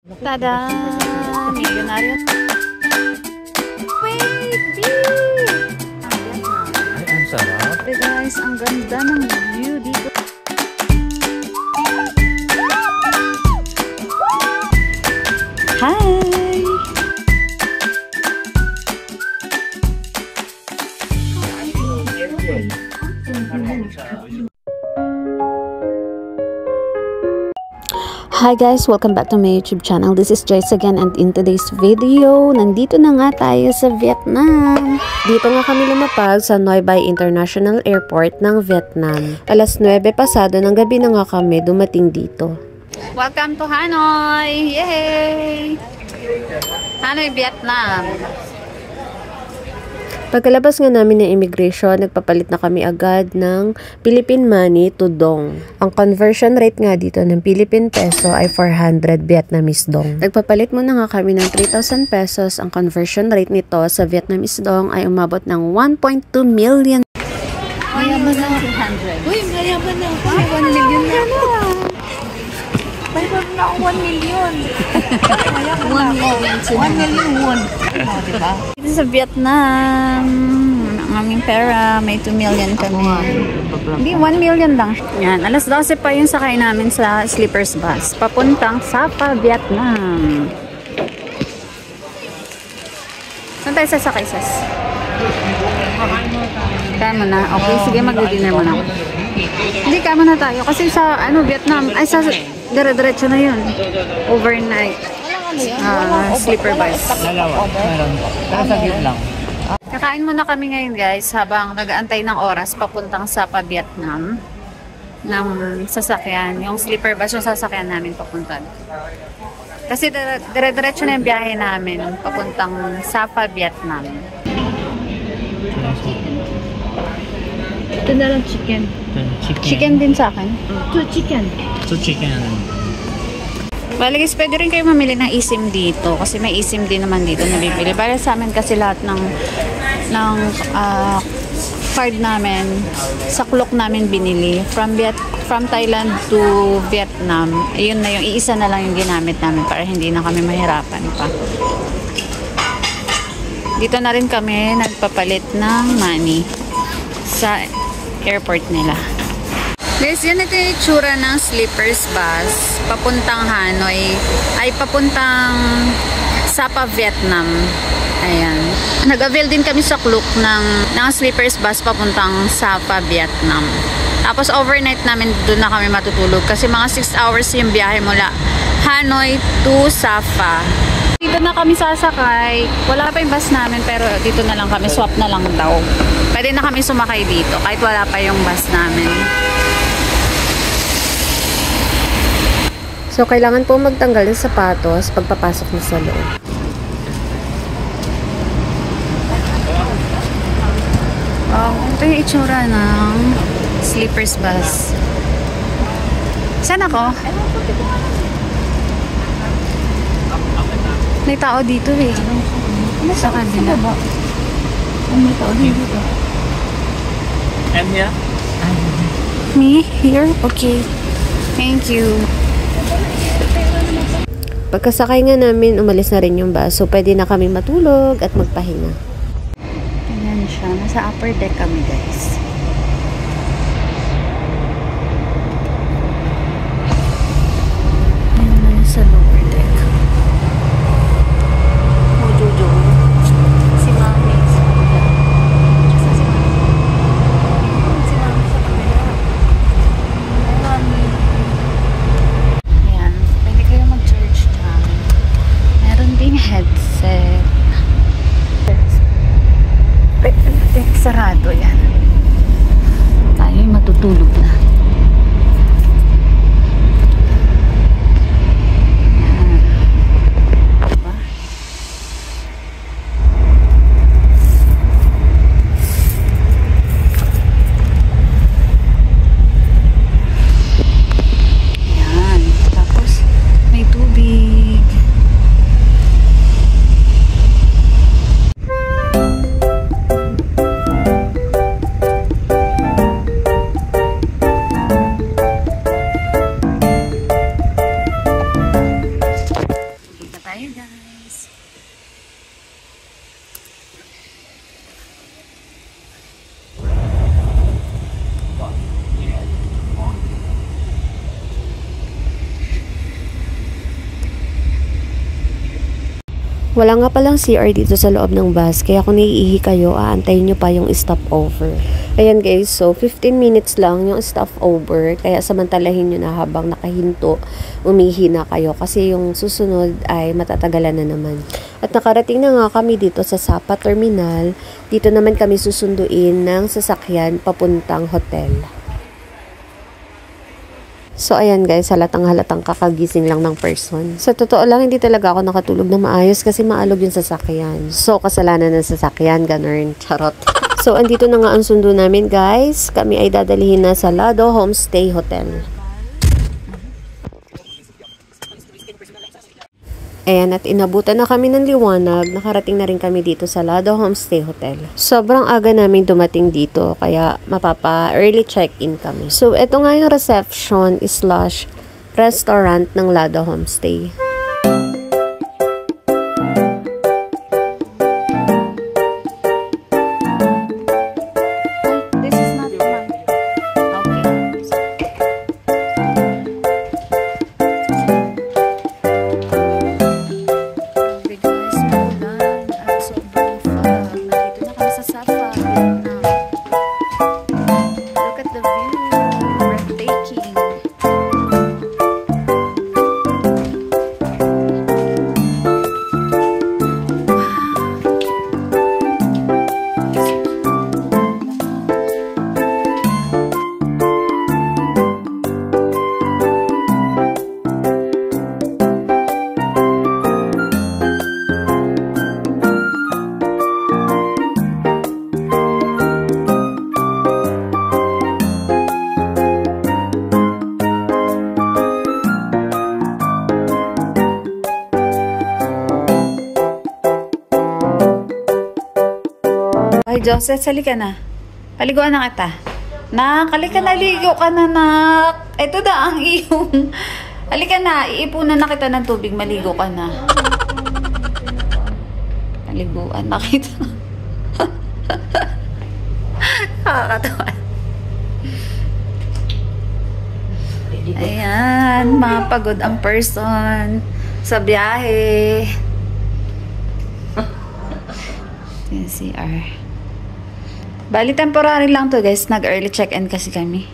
Tada! Milyonaryo. Wait! Ay, ang sarap. Hey guys, ang ganda ng view dito. Hi! Hi guys! Welcome back to my YouTube channel. This is Joyce again, and in today's video, nandito na nga tayo sa Vietnam. Dito nga kami lumapag sa Noi Bai International Airport ng Vietnam. Alas 9 pasado ng gabi na nga kami dumating dito. Welcome to Hanoi! Yay! Hanoi, Vietnam! Pagkalabas nga namin ng immigration, nagpapalit na kami agad ng Philippine money to dong. Ang conversion rate nga dito ng Philippine peso ay 400 Vietnamese dong. Nagpapalit muna nga kami ng 3,000 pesos. Ang conversion rate nito sa Vietnamese dong ay umabot ng 1.2 million. Mayaman na 200. Uy, mayaman na. 1 million na. Mayroon na ako 1 million. 1 million. 1 million won. Diba? Dito sa Vietnam, ang aming pera, may 2 million kami. Hindi, 1 million lang. Yan, alas 12 pa yung sakay namin sa sleepers bus. Papuntang Sapa, Vietnam. Saan tayo sasakay, sis? Kaya mo na. Okay, sige, mag-dinner mo na. Hindi, kaya mo na tayo. Kasi sa, Vietnam, ay sa dire-diretso na yun. Overnight. Sleeper bus. Dalawa. Meron po. Pero saglit lang. Kakain muna kami ngayon guys habang nag-aantay ng oras papuntang Sapa, Vietnam ng sasakyan. Yung sleeper bus yung sasakyan namin papunta. Kasi dire-diretso na yung biyahe namin papuntang Sapa, Vietnam. Ito na lang chicken. Chicken din sa akin. 2 chicken. So chicken. Bale guys, pwede rin kayo mamili ng eSIM dito kasi may eSIM din naman dito na bibili. Bale sa amin kasi lahat ng card namin sa Klook namin binili from Thailand to Vietnam. Ayun na yung iisa na lang yung ginamit namin para hindi na kami mahirapan pa. Dito na rin kami nagpapalit ng money sa airport nila. Guys, yan ito yung itsura ng sleepers bus papuntang Hanoi ay papuntang Sapa, Vietnam. Ayan. Nag-avail din kami sa Klook ng sleepers bus papuntang Sapa, Vietnam. Tapos overnight namin doon na kami matutulog kasi mga 6 hours yung biyahe mula Hanoi to Sapa. Dito na kami sasakay. Wala pa yung bus namin pero dito na lang kami. Swap na lang daw. Pwede na kami sumakay dito kahit wala pa yung bus namin. So, kailangan po magtanggal ng sapatos pagpapasok niyo sa loob. Ito yung itsura ng sleepers bus. Saan ako? May tao dito eh. Sa kanila. May tao dito. And yeah? Me? Here? Okay. Thank you. Pagkasakay nga namin, umalis na rin yung bus. So, pwede na kami matulog at magpahinga. Ayan siya. Nasa upper deck kami, guys. Ayan na nasa lower deck. Oh, Jojo. Si Mami. Si Mami sa kabila. Mami. Ayan. Pwede kayo mag-charge dyan. Meron ding headset. Sarado yan. Tayo'y matutulog na. Ayan. Diba? Ayan. Tapos, may tubig. guys. Wala nga palang CR dito sa loob ng bus, kaya kung naiihi kayo, aantayin nyo pa yung stopover. Ayan guys, so 15 minutes lang yung stopover, kaya samantalahin nyo na habang nakahinto, umihi na kayo kasi yung susunod ay matatagalan na naman. At nakarating na nga kami dito sa Sapa Terminal, dito naman kami susunduin ng sasakyan papuntang hotel. So, ayan guys, halatang kakagising lang ng person. Sa totoo lang, hindi talaga ako nakatulog na maayos kasi maalog yung sasakyan. So, kasalanan ng sasakyan, ganun, charot. So, andito na nga ang sundo namin guys. Kami ay dadalhin na sa Lado Homestay Hotel. Ayan, at inabutan na kami ng liwanag. Nakarating na rin kami dito sa Lado Homestay Hotel. Sobrang aga namin dumating dito, kaya mapapa-early check-in kami. So, ito nga yung reception / restaurant ng Lado Homestay. This is not ma'am. Okay. Guys, maulan at sobrang fog. Nandito na kami sa Sapa, Vietnam. Look at the view. Breathtaking. Ay, Joseph, sali ka na. Paliguan na kita. Nak, halika na, ligo ka na, nak. Ito na ang iyong... Halika na, iipunan na kita ng tubig, maligo ka na. Paliguan na kita. Nakakatawa. Ayan, mapagod ang person sa biyahe. CR. Bali, temporary lang to guys. Nag-early check-in kasi kami.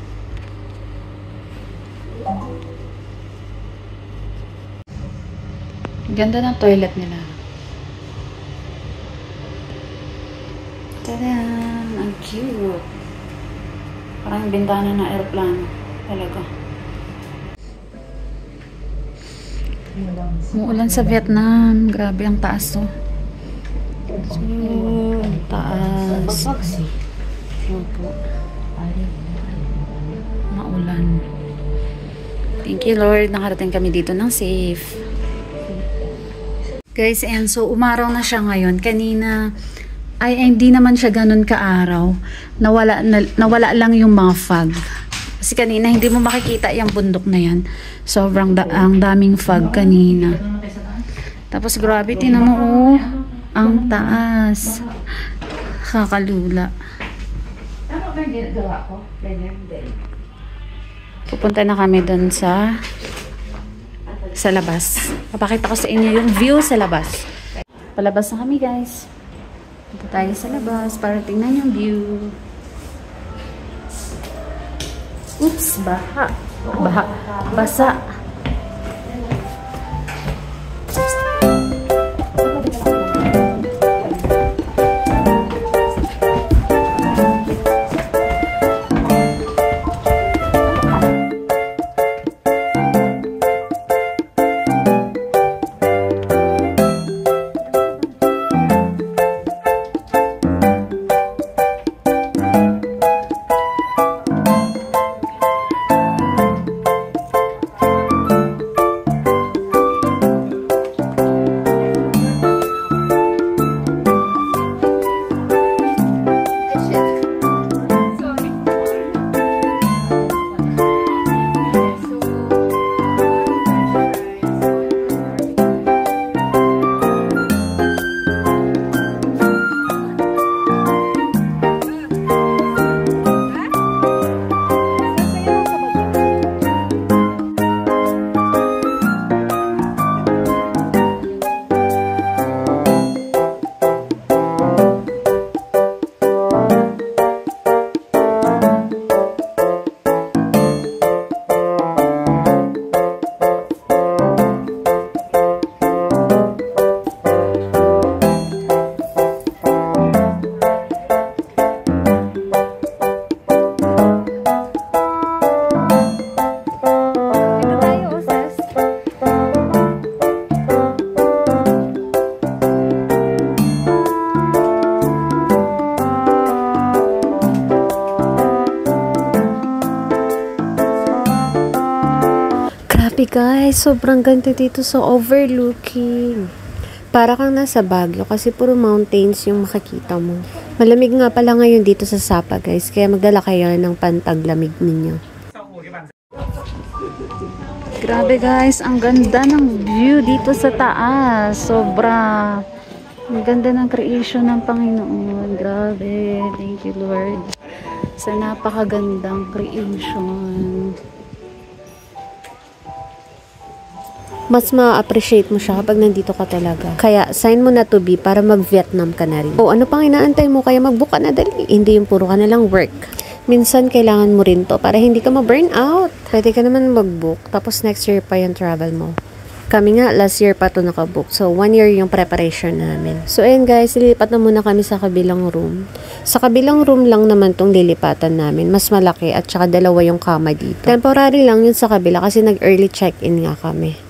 Ganda ng toilet nila. Tadaan! Ang cute. Parang bintana ng aeroplano. Talaga. Umuulan sa Vietnam. Grabe ang taas to. So, ang taas. Opo. Maulan. Thank you Lord. Nakarating kami dito ng safe. Guys, and so umaraw na siya ngayon. Kanina ay hindi naman siya ganun kaaraw. Nawala lang yung mga fog. Kasi kanina hindi mo makikita yung bundok na yan. Sobrang ang daming fog kanina. Tapos grabe, tinan mo oh. Ang taas. Kakalula. Pupunta na kami doon sa labas. Papakita ko sa inyo yung view sa labas. Palabas na kami guys. Punta tayo sa labas para tingnan yung view. Oops, baha. Basa. Grabe guys, sobrang ganda dito sa overlooking. Para kang nasa Baguio kasi puro mountains yung makikita mo. Malamig nga pala ngayon dito sa Sapa guys, kaya magdala kayo ng pantaglamig ninyo. Grabe guys, ang ganda ng view dito sa taas. Sobra. Ang ganda ng creation ng Panginoon. Grabe. Thank you Lord. Sa napakagandang creation. Mas ma-appreciate mo siya kapag nandito ka talaga. Kaya, sign mo na to be para mag-Vietnam ka na rin. O, ano pang inaantay mo? Kaya mag-book ka na dali. Hindi yung puro ka na lang work. Minsan, kailangan mo rin to para hindi ka ma-burn out. Pwede ka naman mag-book, tapos next year pa yung travel mo. Kami nga, last year pa to nakabook. So, 1 year yung preparation namin. So, ayun guys, lilipat na muna kami sa kabilang room. Sa kabilang room lang naman tong lilipatan namin. Mas malaki at saka dalawa yung kama dito. Temporary lang yun sa kabila kasi nag-early check-in nga kami.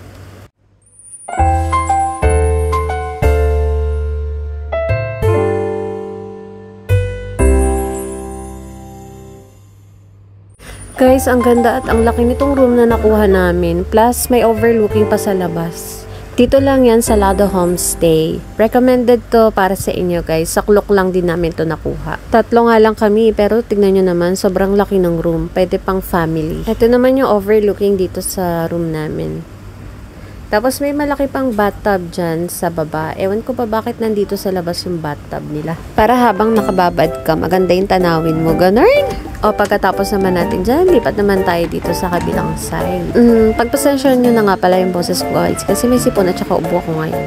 Guys, ang ganda at ang laki nitong room na nakuha namin. Plus, may overlooking pa sa labas. Dito lang yan sa Lado Homestay. Recommended to para sa inyo guys. Sa Klok lang din namin to nakuha. 3 nga lang kami pero tignan nyo naman sobrang laki ng room. Pwede pang family. Ito naman yung overlooking dito sa room namin. Tapos may malaki pang bathtub dyan sa baba. Ewan ko pa bakit nandito sa labas yung bathtub nila. Para habang nakababad ka, maganda yung tanawin mo. Ganun! O pagkatapos naman natin dyan, lipat naman tayo dito sa kabilang side. Pagpasensyon nyo na nga pala yung boses ko guys. Kasi may sipon at saka ubo ko ngayon.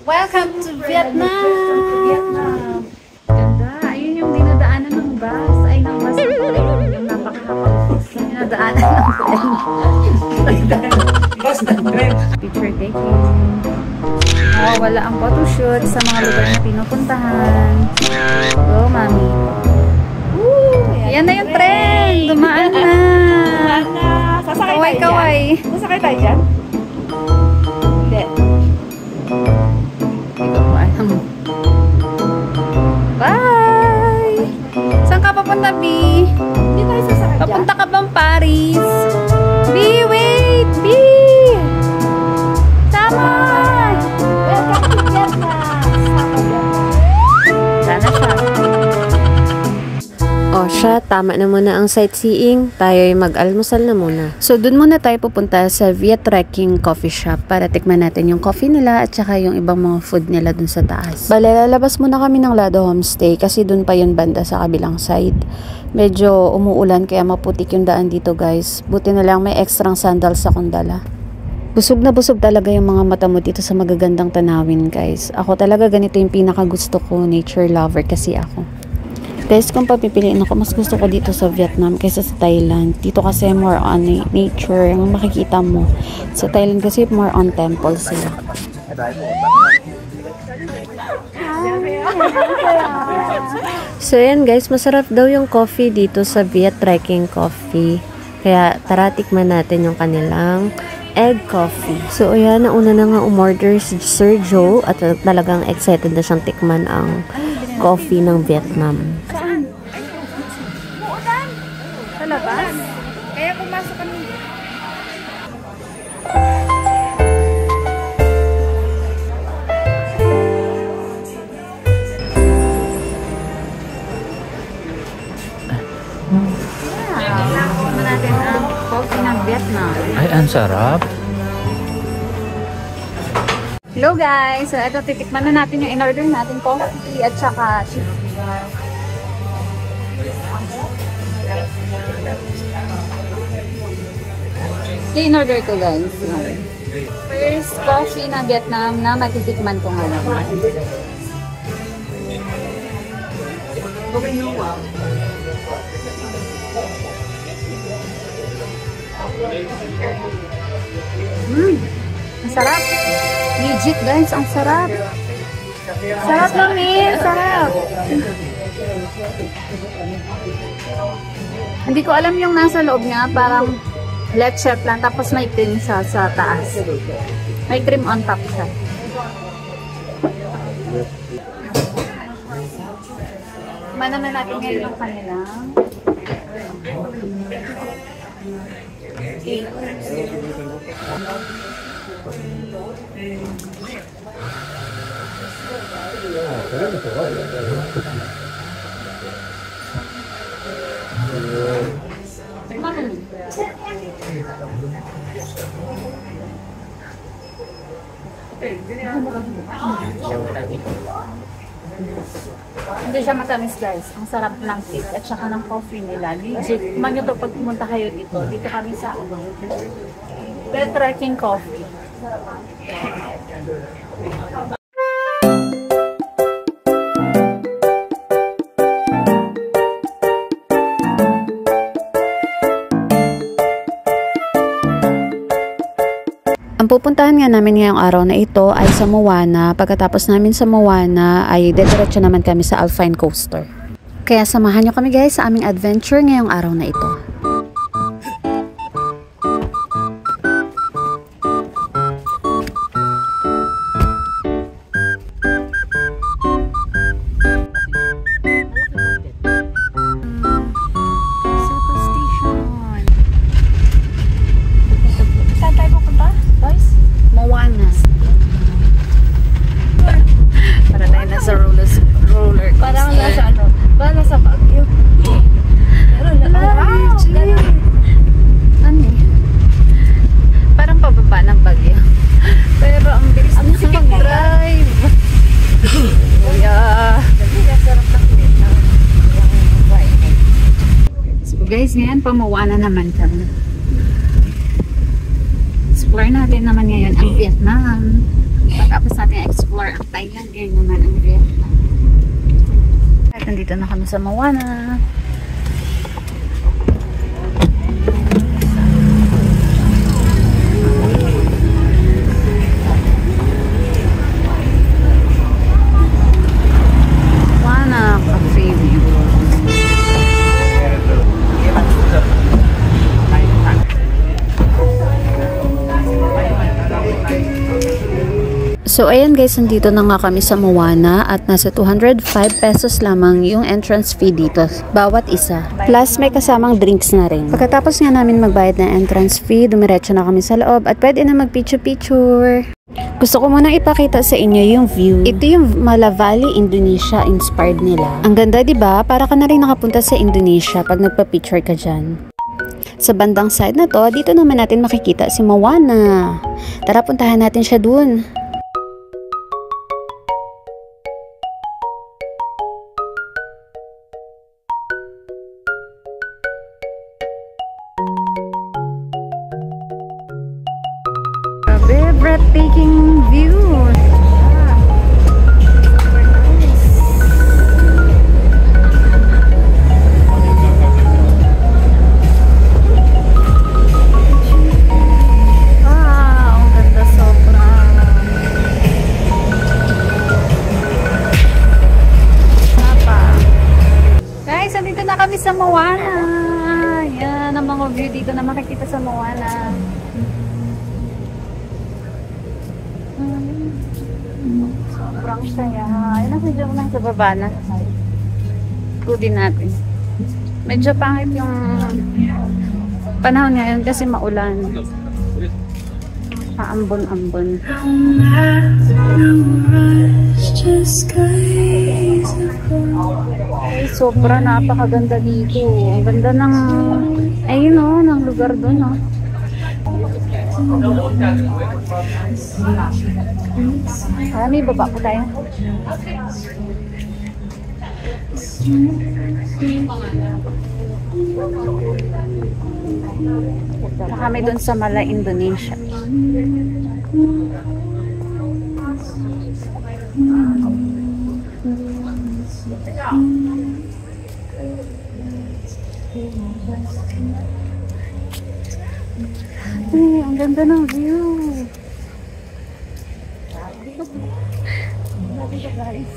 Welcome to Vietnam! Ganda. Ayun yung dinadaanan ng bus. Ay, ng bus na to. Yung napakahapang dinadaanan ng tren. Picture taking. Wala ang photoshoot sa mga lugar na pinupuntahan. Go, mami. Yan na yung tren! Dumaan na! Kaway-kaway. Sasakay tayo dyan? Hindi. Bye! Saan ka papunta, B? Hindi tayo sasakay dyan. Papunta ka bang Paris? B, wait! B! Tama! Welcome to Vietnam! Sana siya. O siya, tama na muna ang sightseeing. Tayo'y mag-almusal na muna. So, dun muna tayo pupunta sa Viet Trekking Coffee Shop para tikman natin yung coffee nila at saka yung ibang mga food nila dun sa taas. Bale, lalabas muna kami ng Lado Homestay kasi dun pa yun banda sa kabilang side. Medyo umuulan kaya maputik yung daan dito guys. Buti na lang may extrang sandals akong dala. Busog na busog talaga yung mga mata mo dito sa magagandang tanawin guys. Ako talaga ganito yung pinakagusto ko, nature lover kasi ako. Guys, kung papipiliin ako, mas gusto ko dito sa Vietnam kaysa sa Thailand. Dito kasi more on nature, yung makikita mo. Sa Thailand kasi more on temple sila. So yan guys, masarap daw yung coffee dito sa Viet Trekking Coffee. Kaya tara tikman natin yung kanilang egg coffee. So ayan, nauna na nga umorder si Sir Joe at talagang excited na siyang tikman ang coffee ng Vietnam. Saan? Muulan? Sa labas? Kaya pumasok kami. Nakuha na natin ang coffee ng Vietnam. Ay, ang sarap. Hello guys! So, ito, titikman na natin yung in-order natin coffee at saka chicken. Yung in-order ko guys. First coffee na Vietnam na matitikman ko ngayon. Ang sarap! Legit guys, ang sarap! Sarap lang eh! Sarap! Hindi ko alam yung nasa loob niya, parang Leche plan, tapos may cream siya sa taas. May cream on top siya. Manaman natin ngayon yung kanilang cake. Hindi siya matamis guys. Ang sarap ng cake at saka ng coffee nila. Legit. Man nyo to pag pumunta kayo dito. Dito kami sa Trekking Coffee. Ang pupuntahan nga namin ngayong araw na ito ay sa Moana. Pagkatapos namin sa Moana ay dediretso naman kami sa Alpine Coaster. Kaya samahan nyo kami guys sa aming adventure ngayong araw na ito. Moana. Para tayo nasa roller coaster. Parang nasa ano? Parang nasa Baguio. Pero wow! Ano eh? Parang pababa ng Baguio. Pero ang bilis niya mag-drive. Kuya. So guys, ngayon pamuwana naman kami. Explore natin naman ngayon ang Vietnam. Pagkapos natin explore ang Thailand, ngayon naman ang Vietnam. At nandito na kami sa Moana. Moana Cafe View. So ayan guys, nandito na nga kami sa Moana at nasa 205 pesos lamang yung entrance fee dito, bawat isa. Plus may kasamang drinks na rin. Pagkatapos nga namin magbayad ng entrance fee, dumiretso na kami sa loob at pwede na mag-picture-picture. Gusto ko munang ipakita sa inyo yung view. Ito yung Mala Valley, Indonesia inspired nila. Ang ganda, 'di ba? Para ka na rin nakapunta sa Indonesia pag nagpa-picture ka dyan. Sa bandang side na to, dito naman natin makikita si Moana. Tara, puntahan natin siya dun. Grabe, breathtaking view. Ang ganda sobra. Guys, andito na kami sa Moana. Yan ang mga view dito na makikita sa Moana. Sobrang saya. Ayun ang medyo lang sa baba na. Kudin natin. Medyo pangit yung panahon ngayon kasi maulan. Paambon-ambon. Ay, sobra napakaganda dito. Ang ganda ng ayun o, ng lugar doon o. May baba po tayo. Kami doon sa Mala, Indonesia. Ay, ang ganda ng view. Dito guys.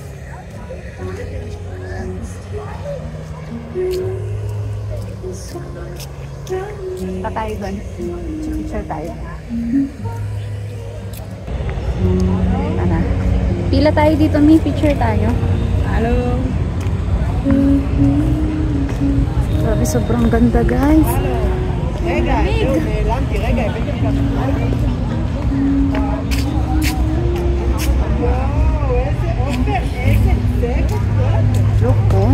Pa tayo doon. Picture tayo. Tara. Pila tayo dito, may picture tayo. Hello. Grabe, sobrang ganda guys. Look po.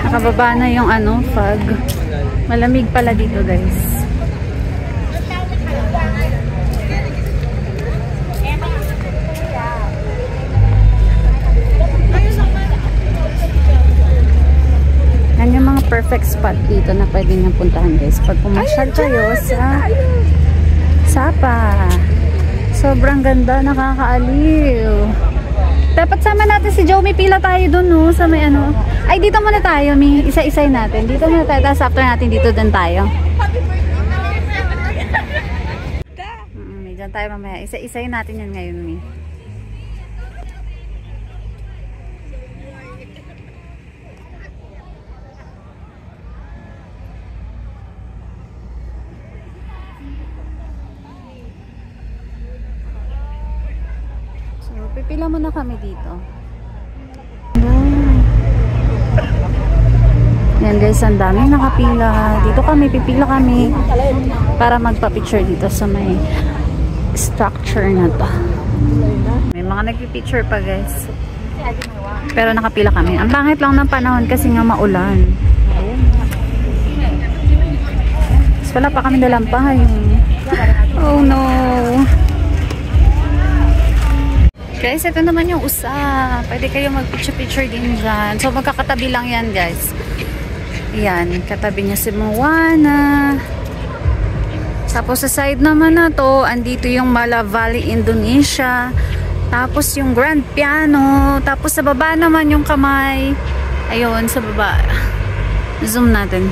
Nakababa na yung fog. Malamig pala dito guys. Yan yung mga perfect spot dito na pwede nyo puntahan guys. Pag pumasyal kayo sa Sapa. Sobrang ganda, nakakaaliw. Dapat sama natin si Joe. May pila tayo dun, no? Sa may Ay, dito muna tayo, Mi. Isa-isay natin. Dito muna tayo. Tapos after natin, dito din tayo. Diyan tayo mamaya. Isa-isay natin yan ngayon, Mi. Pipila muna kami dito. Yan guys, ang dami nakapila. Dito kami, pipila kami para magpa-picture dito sa may structure na to. May mga nagpipicture pa guys. Pero nakapila kami. Ang pangit lang ng panahon kasi nga maulan. Wala pa kami dalampay. Oh no. Guys, ito naman yung usa. Pwede kayo mag-picture-picture din dyan. So, magkakatabi lang yan, guys. Yan, katabi niya si Moana. Tapos, sa side naman na to, andito yung Mala Valley, Indonesia. Tapos, yung Grand Piano. Tapos, sa baba naman yung kamay. Ayun, sa baba. Zoom natin.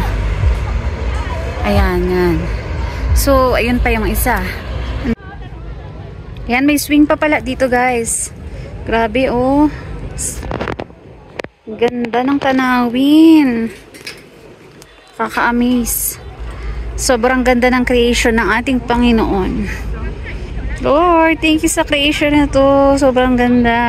Ayan, yan. So, ayun pa yung isa. Yan, may swing pa pala dito guys. Grabe oh. Ganda ng tanawin. Kaka-amaze. Sobrang ganda ng creation ng ating Panginoon. Lord, thank you sa creation na to. Sobrang ganda.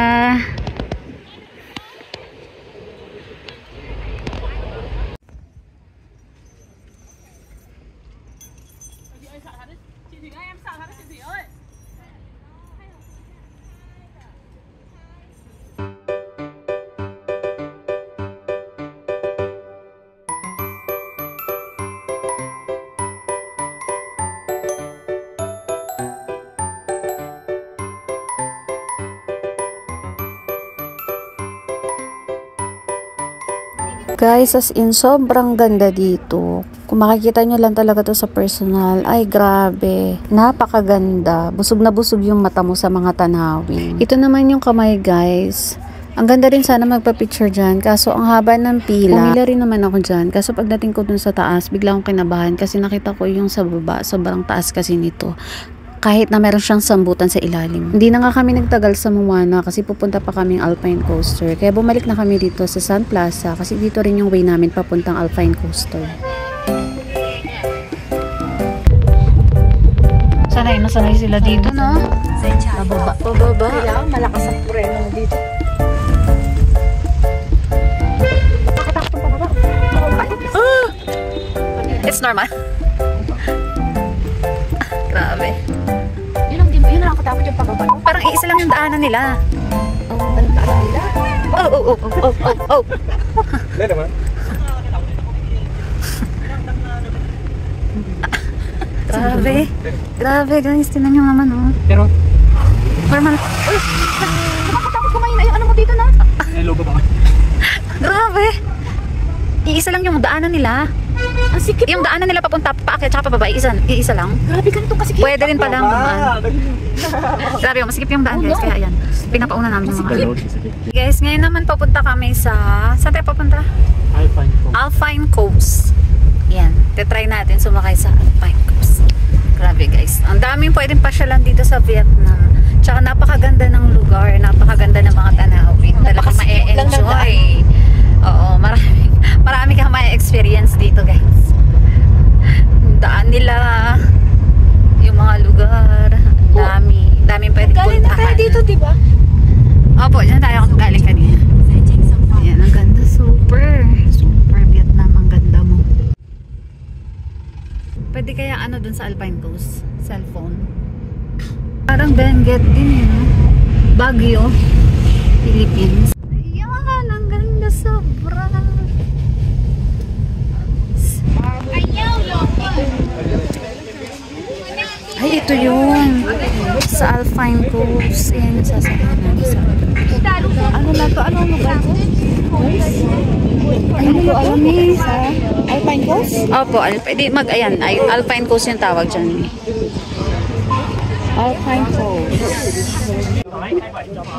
Guys, as in, sobrang ganda dito. Kung makikita nyo lang talaga to sa personal, ay grabe. Napakaganda. Busog na busog yung mata mo sa mga tanawin. Ito naman yung kamay, guys. Ang ganda rin sana magpa-picture dyan. Kaso, ang haba ng pila. Pumila rin naman ako dyan. Kaso, pagdating ko dun sa taas, bigla akong kinabahan. Kasi nakita ko yung sa baba. Sobrang taas kasi nito. Kahit na meron siyang sambutan sa ilalim. Hindi na nga kami nagtagal sa Moana kasi pupunta pa kaming Alpine Coaster. Kaya bumalik na kami dito sa Sun Plaza kasi dito rin yung way namin papuntang Alpine Coaster. Sanay sila dito, no? Pababa. Kailangan malakas ang preno dito. It's normal. Grabe. Yun lang katakot yung pababa. Parang iisa lang yung daanan nila. Anong daanan nila? Oh. Hindi naman. Grabe guys, tinan nyo naman oh. Pero, Normal. Uy! Nakakatakot kumain na yung ano mo dito na. may logo ba? Grabe. Iisa lang yung daanan nila. Ang sikip. Yung daanan nila papunta paakyat tsaka pababa, iisa lang. Grabe ganito kasi. Pwede rin palang dumaan. Grabe, masikip yung daan guys, kaya yan. Pinapauna namin yung mga. Guys, ngayon naman papunta kami sa, saan tayo papunta? Alpine Coast. Yan, titry natin sumakay sa Alpine Coast. Grabe guys, ang daming pwedeng pasyalan dito sa Vietnam. Tsaka napakaganda ng lugar, napakaganda ng mga tanawin. Talagang ma-e-enjoy. Oo, marami kang ma-experience dito guys. Ang nila, yung mga lugar. Dami pwedeng Galing na tayo puntahan. dito, di ba? Opo, dyan tayo galing kanina. Ayan, ang ganda. Super Vietnam. Ang ganda mo. Pwede kaya ano dun sa Alpine Coast? Cellphone. Parang Benguet din yun. Baguio, Philippines. Ayan, ang ganda sobra. Ay, ito yun. Sa Alpine Coast. Ayan, sasakyan namin sa... Ano na to? Ano lugar to? Ay, hindi ko alam eh. Alpine Coast? Opo, ayan, Alpine Coast yung tawag dyan. Alpine Coast.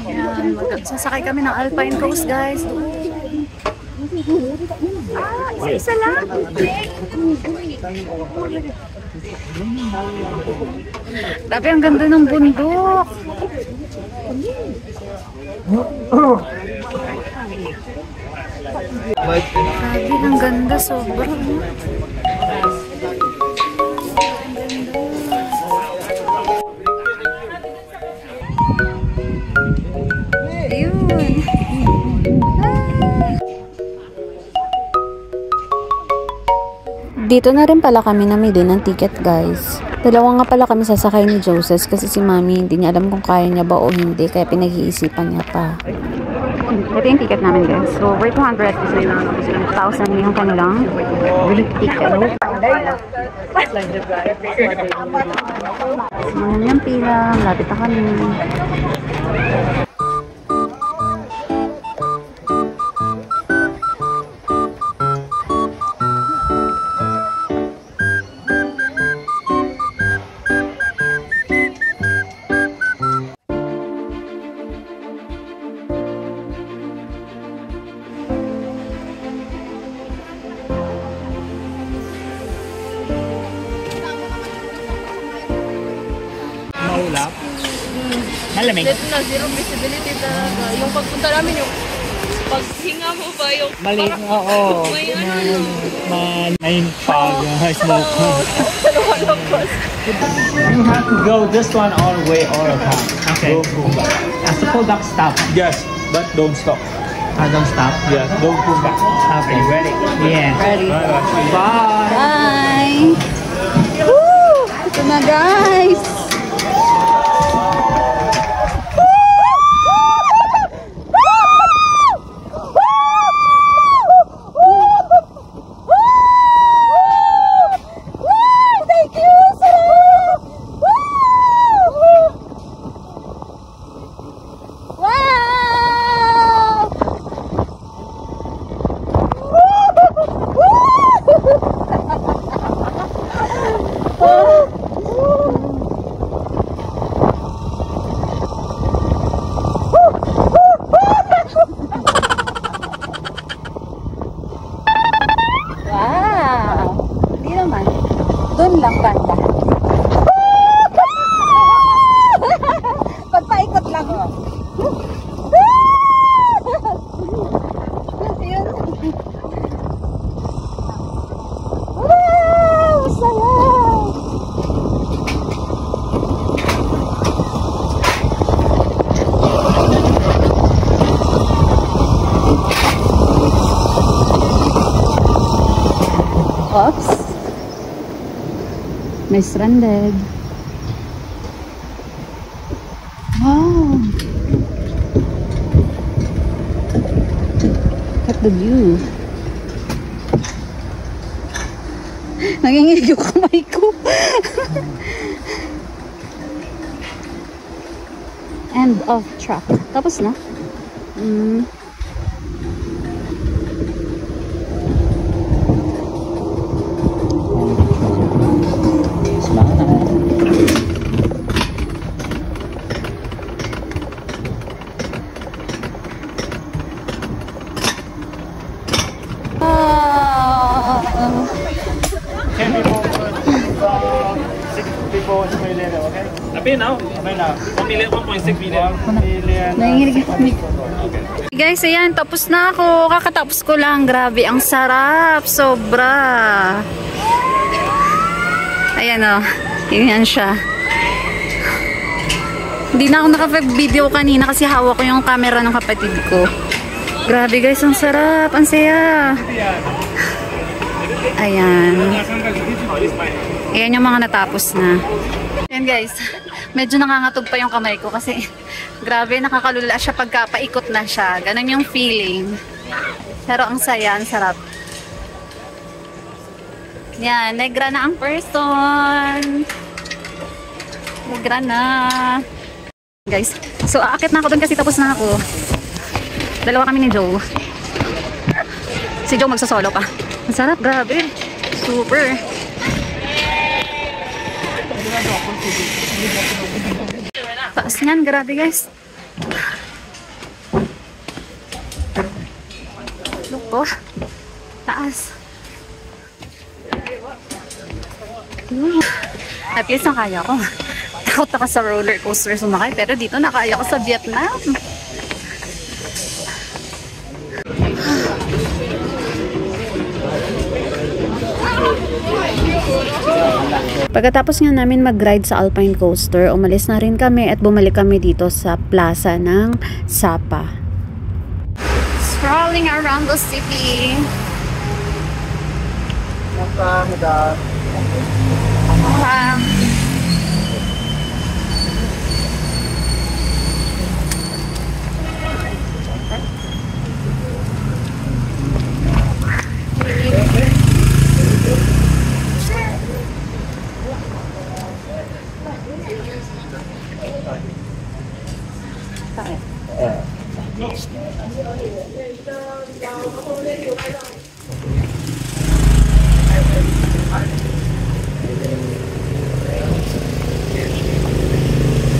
Ayan, sasakay kami ng Alpine Coast, guys. Isa lang. Grabe, ang ganda ng bundok. Grabe, ang ganda, sobrang. Ayun. Dito na rin pala kami namili ng ticket, guys. Dalawa nga pala kami sasakay ni Joseph kasi si Mami hindi niya alam kung kaya niya ba o hindi, kaya pinag-iisipan niya pa. Ito yung ticket namin, guys. So, over 200 kasi 1,000 yung kanilang ticket. Ano yung pila, malapit na kami. Maulap. Malamig. Dito na, zero visibility talaga. Yung pagpunta namin, yung paghinga mo ba yung... Mali, oo. May ano, May fog, smoke. You have to go this one all the way all the time. Okay. Don't go back. As a pull back stop. Yes, but don't stop. Don't stop. Yes, don't pull back. Okay, ready? Yeah. Ready. Bye. Bye! Woo! Ito na, guys! Doon lang banda. Pagpaikot lang. Ayun. Wow! Saya! Oops. May stranded. Wow! Look at the view. Nanginginig yung kamay ko. End of track. Tapos na? Tapi now, okay na. 1.6 million. Nanginginig yung kamay ko. Guys, ayan, tapos na ako. Kakatapos ko lang. Grabe, ang sarap. Sobra. Ayan o. Yan siya. Hindi na ako nakapag-video kanina kasi hawak ko yung camera ng kapatid ko. Grabe guys, ang sarap. Ang saya. Ayan. Ayan yung mga natapos na. Ayan guys, medyo nangangatog pa yung kamay ko kasi grabe, nakakalula siya pagka paikot na siya. Ganon yung feeling. Pero ang saya, ang sarap. Yan, negra na ang person. Negra na. Guys, so aakit na ako dun kasi tapos na ako. Dalawa kami ni Joe. Si Joe magsasolo pa. Ang sarap, grabe. Super. Taas niyan, grabe guys. Look po. Taas. At least nakaya ko. Takot ako sa roller coaster sumakay, pero dito nakaya ko sa Vietnam. Pagkatapos nga namin mag-ride sa Alpine Coaster, umalis na rin kami at bumalik kami dito sa plaza ng Sapa. Strolling around the city.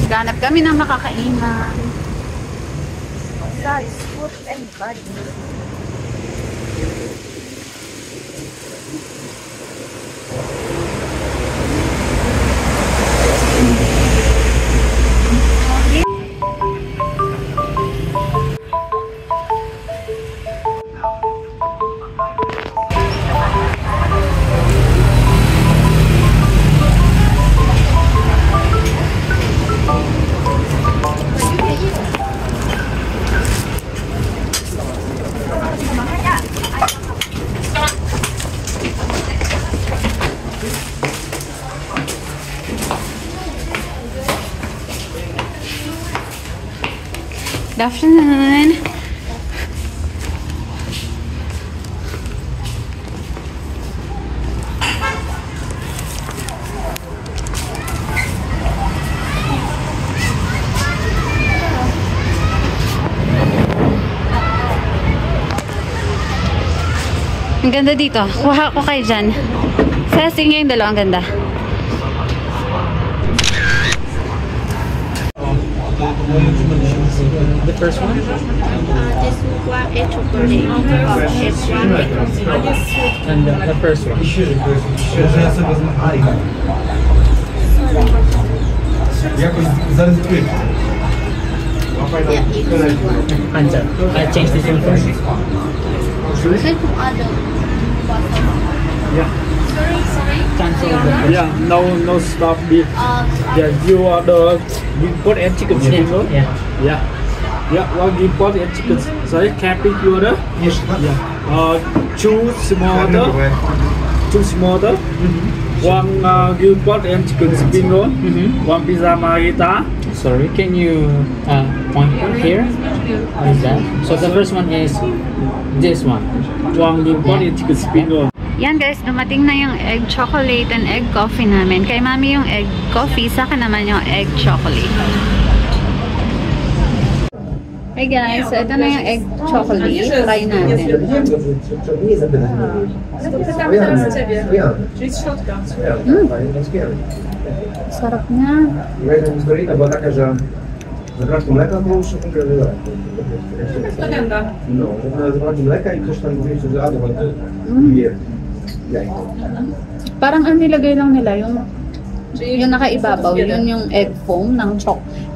Ganap kami ng makakainan. Size, food and body. Good afternoon. Ang ganda dito. Kuha ko kayo dyan. Sa tingin yung dalawang ganda. The first one? This one is chocolate. And the first one? Answer. I change this one first. Yeah. Cancel. Yeah, no stop beef. Yeah, you order beef pot and chicken spring roll. Yeah. Yeah. Yeah, one beef pot and chicken. Sorry, capping you order. Yes. Yeah. Two smaller. One beef pot and chicken spring roll. One pizza margherita. Sorry, can you point here? What is that? So the first one is this one. One beef pot and chicken spring roll. Yan guys, dumating na yung egg chocolate and egg coffee namin. Kay mami yung egg coffee, sa akin naman yung egg chocolate. Hey guys, so ito na yung egg chocolate. Try natin. Sarap niya. Była taka, że zabrakło mleka, to już konkretnie. No, zabrakło mleka i ktoś tam mówił, że jajko. Parang ang nilagay lang nila yung nakaibabaw, yun yung egg foam ng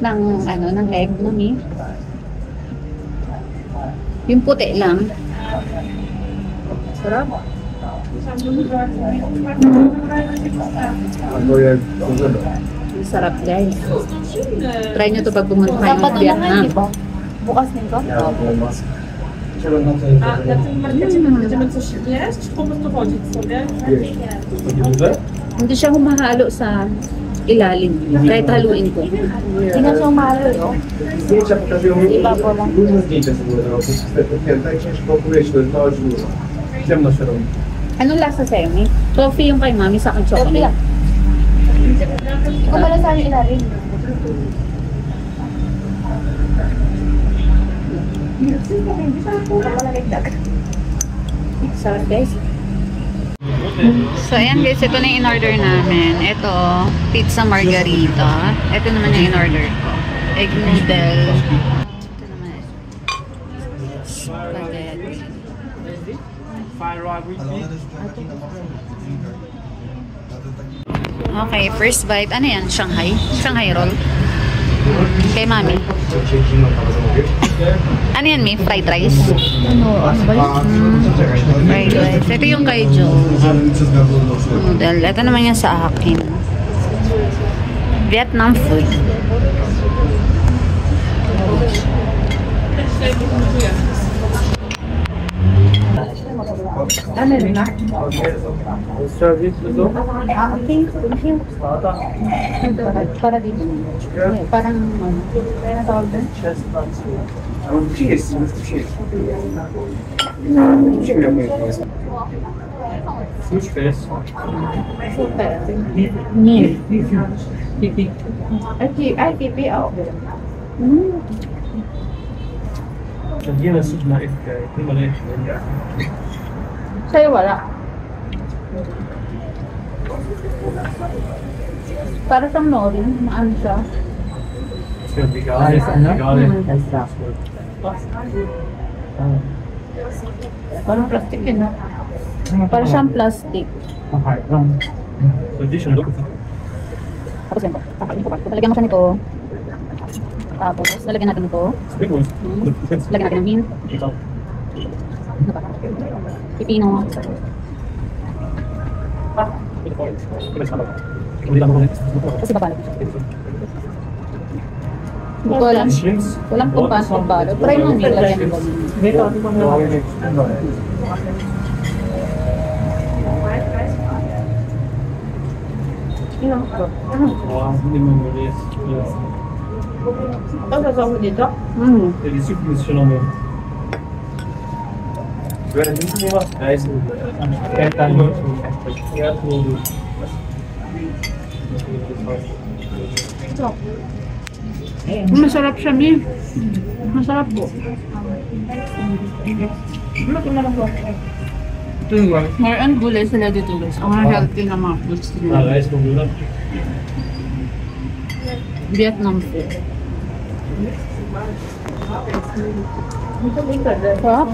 ng egg mami. Yung puti lang. Sarap. Ano yan? Sarap guys. Try nyo to pag pumunta kayo ng Vietnam. Bukas nito? Hindi siya humahalo sa ilalim. Kahit haluin ko. Hindi na siyang mahalo, no? Iba po lang. Anong lasa sa'yo, May? Coffee yung kay Mami, sa akin chocolate. Hindi ko pala saan yung ilalim. Sarap guys. So ayan guys, ito na yung in-order namin. Ito, pizza margarita. Ito naman yung in-order ko. Egg noodle. Ito naman. Spaghetti. Okay, first bite. Ano yan? Shanghai? Shanghai roll? Kay Mami. Ano yan, May? Fried rice? Fried rice. Ito yung kay Joe. Noodle. Ito naman yan sa akin. Vietnam food. Ano rin na? Service ito? Okay, thank you. Para dito. Parang ano. Kaya na tawag doon? Cheese. Fish paste. Super. Kiki. Ay, pipi, oh. Hindi na soup na ifkay. Hindi maliit. Sa'yo wala. Para sa nori, maano siya. Ayos ano? Parang plastic yun, no? Para siyang plastic. So, di siya look. Tapos yan po. Lalagyan mo siya nito. Tapos, lalagyan natin ito. Lagyan natin ng mint. Ano ba? Pipino. Tapos ibabalot. Hindi ko alam. Walang kung paano magbalot. Try mo nilagyan mo. Hindi mo maliit. Ano sa mo dito? Ele se posicionou mesmo. Agora tem que levar 10. Quer tudo. Masarap siya, Mi. Masarap po. Ano na lang po? Ito yung More on gulay sila dito guys. Ang healthy na mga foods nila. guys, kung gula. Vietnam food. Sarap.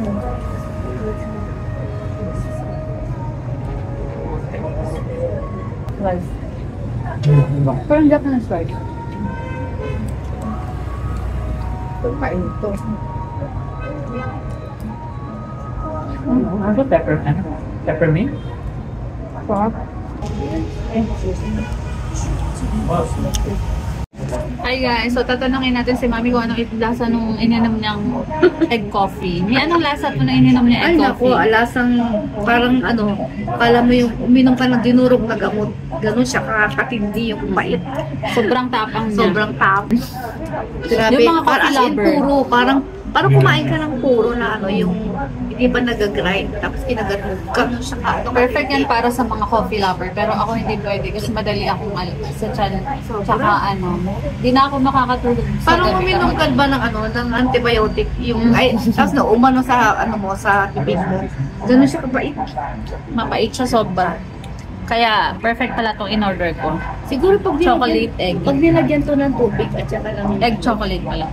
Rice. Parang Japanese rice. Kain ito. Ano pepper? Peppermint? Sarap. Hi guys, so tatanungin natin si Mami kung anong lasa nung ininom niyang egg coffee. May anong lasa po nung ininom niya egg Ay naku, coffee? lasang parang ano, kala mo yung uminom ka ng dinurog na gamot. Ganun siya, kakatindi yung mait. Sobrang tapang niya. Sobrang tapos. Grabe, Yung mga coffee as in lover. puro, parang kumain ka ng puro na ano, yung hindi pa nag-grind, tapos kinaganog ka nun siya ka. Ano, Perfect yan para sa mga coffee lover. Pero ako hindi pwede kasi madali akong sa chan. Tsaka ano, di na ako makakatulog sa Parang gabi uminom kapag- ka ba ng ano, ng antibiotic, yung, ay, tapos na umano sa, ano mo, sa bibig mo. Ganun siya kabait. Mapait siya sobra. Kaya perfect pala itong in-order ko. Siguro pag Chocolate egg. Pag nilagyan to ng tubig at saka lang. Egg chocolate pala.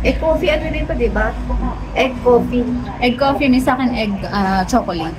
Egg coffee, ano rin pa, di ba? Egg coffee. Egg coffee, may sa akin egg chocolate.